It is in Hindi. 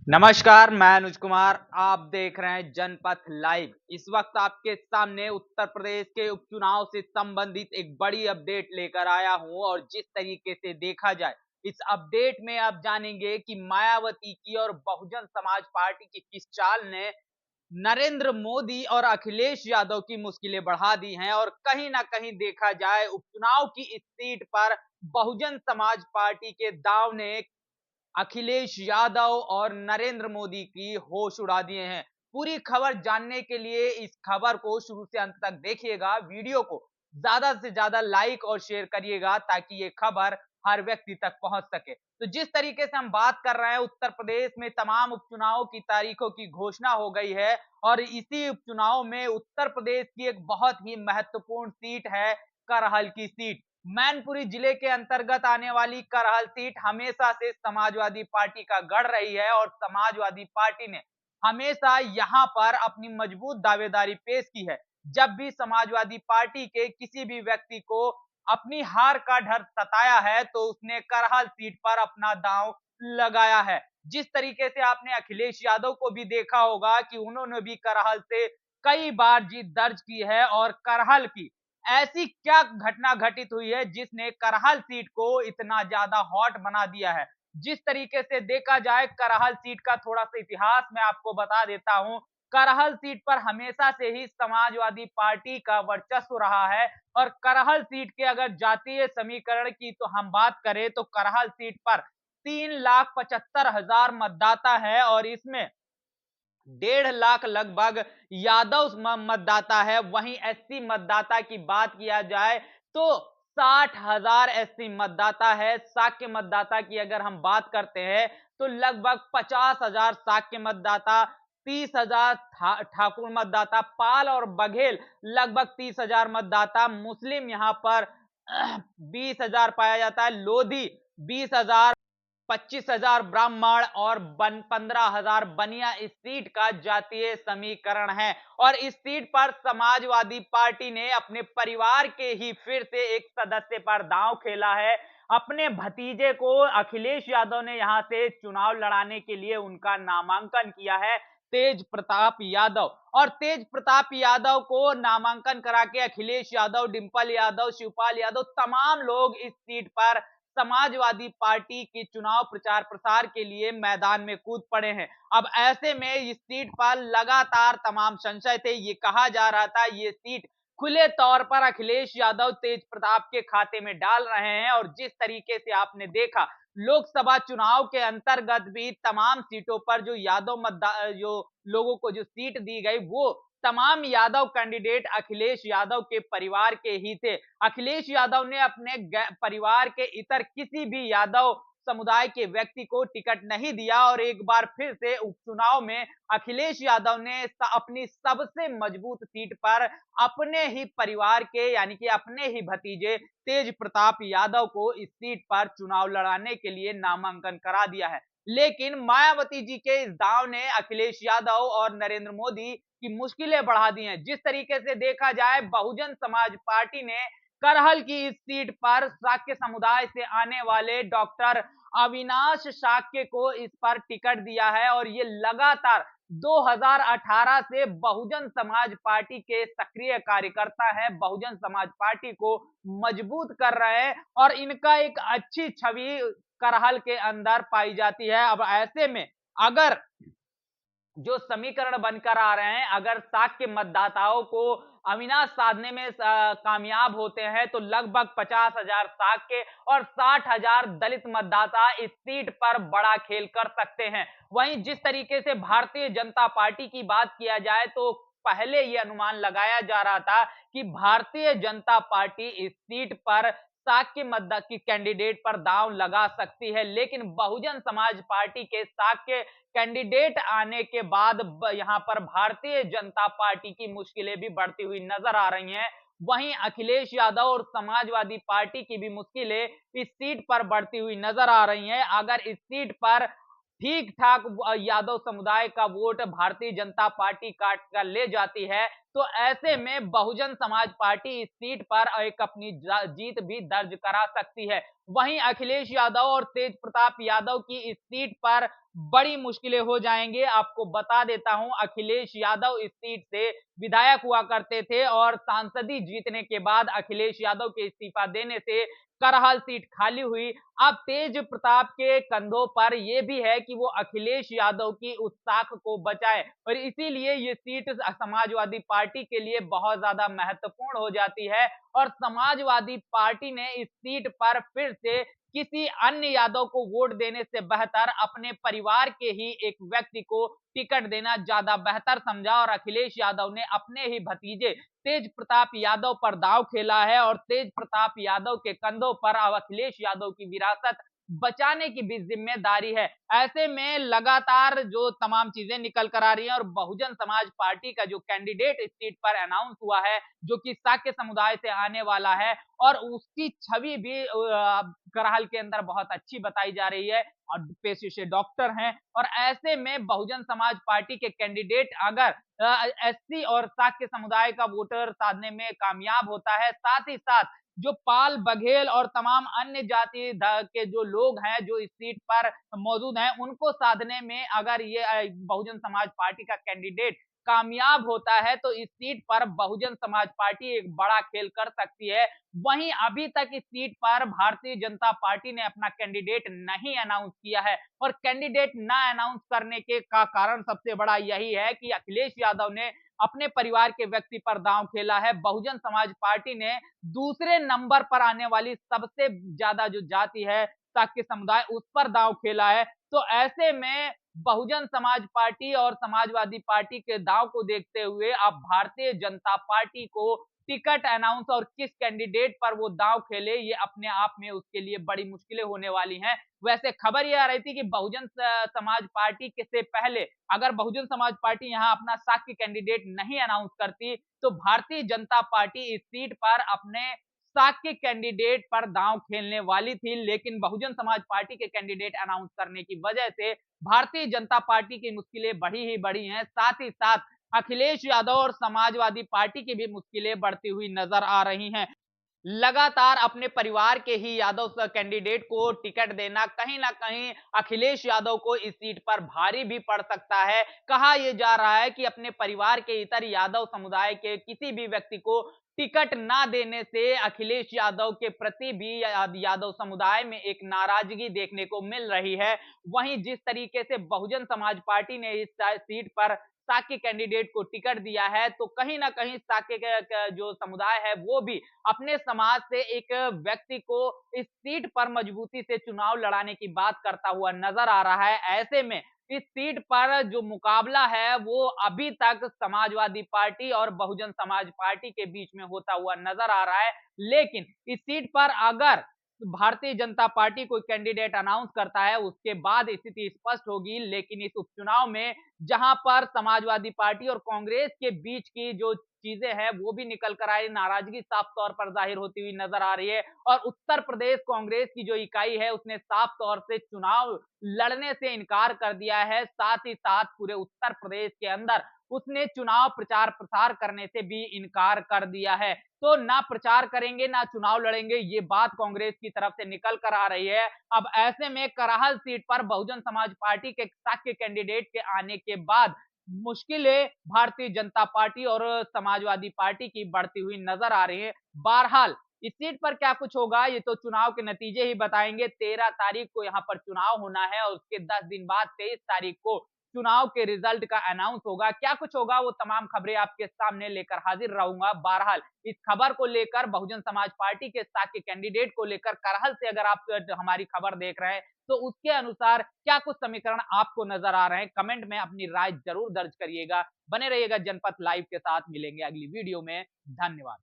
नमस्कार, मैं अनुज कुमार। आप देख रहे हैं जनपथ लाइव। इस वक्त आपके सामने उत्तर प्रदेश के उपचुनाव से संबंधित एक बड़ी अपडेट लेकर आया हूं और जिस तरीके से देखा जाए, इस अपडेट में आप जानेंगे कि मायावती की और बहुजन समाज पार्टी की किस चाल ने नरेंद्र मोदी और अखिलेश यादव की मुश्किलें बढ़ा दी हैं और कहीं ना कहीं देखा जाए उपचुनाव की इस सीट पर बहुजन समाज पार्टी के दांव ने अखिलेश यादव और नरेंद्र मोदी की होश उड़ा दिए हैं। पूरी खबर जानने के लिए इस खबर को शुरू से अंत तक देखिएगा। वीडियो को ज्यादा से ज्यादा लाइक और शेयर करिएगा ताकि ये खबर हर व्यक्ति तक पहुंच सके। तो जिस तरीके से हम बात कर रहे हैं, उत्तर प्रदेश में तमाम उपचुनाव की तारीखों की घोषणा हो गई है और इसी उपचुनाव में उत्तर प्रदेश की एक बहुत ही महत्वपूर्ण सीट है, करहल की सीट। मैनपुरी जिले के अंतर्गत आने वाली करहल सीट हमेशा से समाजवादी पार्टी का गढ़ रही है और समाजवादी पार्टी ने हमेशा यहां पर अपनी मजबूत दावेदारी पेश की है। जब भी समाजवादी पार्टी के किसी भी व्यक्ति को अपनी हार का डर सताया है तो उसने करहल सीट पर अपना दांव लगाया है। जिस तरीके से आपने अखिलेश यादव को भी देखा होगा कि उन्होंने भी करहल से कई बार जीत दर्ज की है और करहल की ऐसी क्या घटना घटित हुई है जिसने करहल सीट को इतना ज्यादा हॉट बना दिया है। जिस तरीके से देखा जाए, करहल सीट का थोड़ा सा इतिहास मैं आपको बता देता हूं। करहल सीट पर हमेशा से ही समाजवादी पार्टी का वर्चस्व रहा है और करहल सीट के अगर जातीय समीकरण की तो हम बात करें तो करहल सीट पर 3,75,000 मतदाता है और इसमें 1.5 लाख लगभग यादव मतदाता है। वहीं एससी मतदाता की बात किया जाए तो 60,000 एससी मतदाता है। शाक्य मतदाता की अगर हम बात करते हैं तो लगभग 50,000 शाक्य मतदाता, 30,000 ठाकुर मतदाता, पाल और बघेल लगभग 30,000 मतदाता, मुस्लिम यहां पर 20,000 पाया जाता है, लोधी 20,000, 25,000 ब्राह्मण और 15,000 बनिया इस सीट का जातीय समीकरण है। और इस सीट पर समाजवादी पार्टी ने अपने परिवार के ही फिर से एक सदस्य पर दांव खेला है। अपने भतीजे को अखिलेश यादव ने यहां से चुनाव लड़ाने के लिए उनका नामांकन किया है, तेज प्रताप यादव। और तेज प्रताप यादव को नामांकन करा के अखिलेश यादव, डिंपल यादव, शिवपाल यादव तमाम लोग इस सीट पर समाजवादी पार्टी के चुनाव प्रचार प्रसार के लिए मैदान में कूद पड़े हैं। अब ऐसे में इस सीट पर लगातार तमाम संशय थे। ये कहा जा रहा था ये सीट खुले तौर पर अखिलेश यादव तेज प्रताप के खाते में डाल रहे हैं और जिस तरीके से आपने देखा लोकसभा चुनाव के अंतर्गत भी तमाम सीटों पर जो यादव मतदाता जो लोगों को जो सीट दी गई वो तमाम यादव कैंडिडेट अखिलेश यादव के परिवार के ही थे। अखिलेश यादव ने अपने परिवार के इतर किसी भी यादव समुदाय के व्यक्ति को टिकट नहीं दिया और एक बार फिर से उपचुनाव में अखिलेश यादव ने अपनी सबसे मजबूत सीट पर अपने ही परिवार के यानी कि अपने ही भतीजे तेज प्रताप यादव को इस सीट पर चुनाव लड़ाने के लिए नामांकन करा दिया है। लेकिन मायावती जी के इस दांव ने अखिलेश यादव और नरेंद्र मोदी की मुश्किलें बढ़ा दी हैं। जिस तरीके से देखा जाए, बहुजन समाज पार्टी ने करहल की इस सीट पर शाक्य समुदाय से आने वाले डॉक्टर अविनाश शाक्य को इस पर टिकट दिया है और ये लगातार 2018 से बहुजन समाज पार्टी के सक्रिय कार्यकर्ता हैं, बहुजन समाज पार्टी को मजबूत कर रहे हैं और इनका एक अच्छी छवि करहल के अंदर पाई जाती है। अब ऐसे में अगर जो समीकरण बनकर आ रहे हैं, अगर शाक्य मतदाताओं को अविनाश साधने में कामयाब होते हैं तो लगभग 50,000 शाक्य और 60,000 दलित मतदाता इस सीट पर बड़ा खेल कर सकते हैं। वहीं जिस तरीके से भारतीय जनता पार्टी की बात किया जाए तो पहले ये अनुमान लगाया जा रहा था कि भारतीय जनता पार्टी इस सीट पर शाक्य मतदाता की कैंडिडेट पर दांव लगा सकती है, लेकिन बहुजन समाज पार्टी के शाक्य कैंडिडेट आने के बाद यहां पर भारतीय जनता पार्टी की मुश्किलें भी बढ़ती हुई नजर आ रही हैं। वहीं अखिलेश यादव और समाजवादी पार्टी की भी मुश्किलें इस सीट पर बढ़ती हुई नजर आ रही हैं। अगर इस सीट पर ठीक ठाक यादव समुदाय का वोट भारतीय जनता पार्टी काट कर ले जाती है, तो ऐसे में बहुजन समाज पार्टी इस सीट पर एक अपनी जीत भी दर्ज करा सकती है। वहीं अखिलेश यादव और तेज प्रताप यादव की इस सीट पर बड़ी मुश्किलें हो जाएंगे। आपको बता देता हूं, अखिलेश यादव इस सीट से विधायक हुआ करते थे और सांसदी जीतने के बाद अखिलेश यादव के इस्तीफा देने से करहल सीट खाली हुई। अब तेज प्रताप के कंधों पर यह भी है कि वो अखिलेश यादव की उस साख को बचाए और इसीलिए ये सीट समाजवादी पार्टी के लिए बहुत ज्यादा महत्वपूर्ण हो जाती है और समाजवादी पार्टी ने इस सीट पर फिर से किसी अन्य यादव को वोट देने से बेहतर अपने परिवार के ही एक व्यक्ति को टिकट देना ज्यादा बेहतर समझा और अखिलेश यादव ने अपने ही भतीजे तेज प्रताप यादव पर दांव खेला है और तेज प्रताप यादव के कंधों पर अब अखिलेश यादव की विरासत बचाने की भी जिम्मेदारी है। ऐसे में लगातार जो तमाम चीजें निकल कर आ रही हैं और बहुजन समाज पार्टी का जो कैंडिडेट इस सीट पर अनाउंस हुआ है, जो कि साक्य समुदाय से आने वाला है और उसकी छवि भी करहल के अंदर बहुत अच्छी बताई जा रही है और पेशे से डॉक्टर हैं और ऐसे में बहुजन समाज पार्टी के कैंडिडेट अगर एससी और साक्य समुदाय का वोटर साधने में कामयाब होता है, साथ ही साथ जो पाल बघेल और तमाम अन्य जाति के जो लोग हैं जो इस सीट पर मौजूद हैं, उनको साधने में अगर ये बहुजन समाज पार्टी का कैंडिडेट कामयाब होता है तो इस सीट पर बहुजन समाज पार्टी एक बड़ा खेल कर सकती है। वहीं अभी तक इस सीट पर भारतीय जनता पार्टी ने अपना कैंडिडेट नहीं अनाउंस किया है और कैंडिडेट ना अनाउंस करने के का कारण सबसे बड़ा यही है कि अखिलेश यादव ने अपने परिवार के व्यक्ति पर दांव खेला है। बहुजन समाज पार्टी ने दूसरे नंबर पर आने वाली सबसे ज्यादा जो जाति है साक्य समुदाय उस पर दांव खेला है। तो ऐसे में बहुजन समाज पार्टी और समाजवादी पार्टी के दांव को देखते हुए अब भारतीय जनता पार्टी को टिकट अनाउंस और किस कैंडिडेट पर वो दांव खेले ये अपने आप में उसके लिए बड़ी मुश्किलें होने वाली हैं। वैसे खबर ये आ रही थी कि बहुजन समाज पार्टी के से पहले अगर बहुजन समाज पार्टी यहां अपना साक्य कैंडिडेट नहीं अनाउंस करती तो भारतीय जनता पार्टी इस सीट पर अपने साक्य कैंडिडेट पर दांव खेलने वाली थी, लेकिन बहुजन समाज पार्टी के कैंडिडेट अनाउंस करने की वजह से भारतीय जनता पार्टी की मुश्किलें बढ़ी ही बढ़ी हैं। साथ ही साथ अखिलेश यादव और समाजवादी पार्टी की भी मुश्किलें बढ़ती हुई नजर आ रही हैं। लगातार अपने परिवार के ही यादव कैंडिडेट को टिकट देना कहीं ना कहीं अखिलेश यादव को इस सीट पर भारी भी पड़ सकता है। कहा यह जा रहा है कि अपने परिवार के इतर यादव समुदाय के किसी भी व्यक्ति को टिकट ना देने से अखिलेश यादव के प्रति भी यादव समुदाय में एक नाराजगी देखने को मिल रही है। वहीं जिस तरीके से बहुजन समाज पार्टी ने इस सीट पर साक्य कैंडिडेट को टिकट दिया है तो कहीं ना कहीं साक्य का जो समुदाय है वो भी अपने समाज से एक व्यक्ति को इस सीट पर मजबूती से चुनाव लड़ाने की बात करता हुआ नजर आ रहा है। ऐसे में इस सीट पर जो मुकाबला है वो अभी तक समाजवादी पार्टी और बहुजन समाज पार्टी के बीच में होता हुआ नजर आ रहा है, लेकिन इस सीट पर अगर भारतीय जनता पार्टी कोई कैंडिडेट अनाउंस करता है उसके बाद स्थिति स्पष्ट होगी। लेकिन इस उपचुनाव में जहां पर समाजवादी पार्टी और कांग्रेस के बीच की जो चीजें हैं वो भी निकल कर आई, नाराजगी साफ तौर पर जाहिर होती हुई नजर आ रही है और उत्तर प्रदेश कांग्रेस की जो इकाई है उसने साफ तौर से चुनाव लड़ने से इनकार कर दिया है। साथ ही साथ पूरे उत्तर प्रदेश के अंदर उसने चुनाव प्रचार प्रसार करने से भी इनकार कर दिया है। तो ना प्रचार करेंगे ना चुनाव लड़ेंगे, ये बात कांग्रेस की तरफ से निकल कर आ रही है। अब ऐसे में करहल सीट पर बहुजन समाज पार्टी के साक्य कैंडिडेट के आने के बाद मुश्किलें भारतीय जनता पार्टी और समाजवादी पार्टी की बढ़ती हुई नजर आ रही है। बहरहाल इस सीट पर क्या कुछ होगा ये तो चुनाव के नतीजे ही बताएंगे। 13 तारीख को यहाँ पर चुनाव होना है और उसके 10 दिन बाद 23 तारीख को चुनाव के रिजल्ट का अनाउंस होगा। क्या कुछ होगा वो तमाम खबरें आपके सामने लेकर हाजिर रहूंगा। बहरहाल इस खबर को लेकर बहुजन समाज पार्टी के साक्य कैंडिडेट को लेकर करहल से अगर आप हमारी खबर देख रहे हैं तो उसके अनुसार क्या कुछ समीकरण आपको नजर आ रहे हैं, कमेंट में अपनी राय जरूर दर्ज करिएगा। बने रहिएगा जनपथ लाइव के साथ, मिलेंगे अगली वीडियो में। धन्यवाद।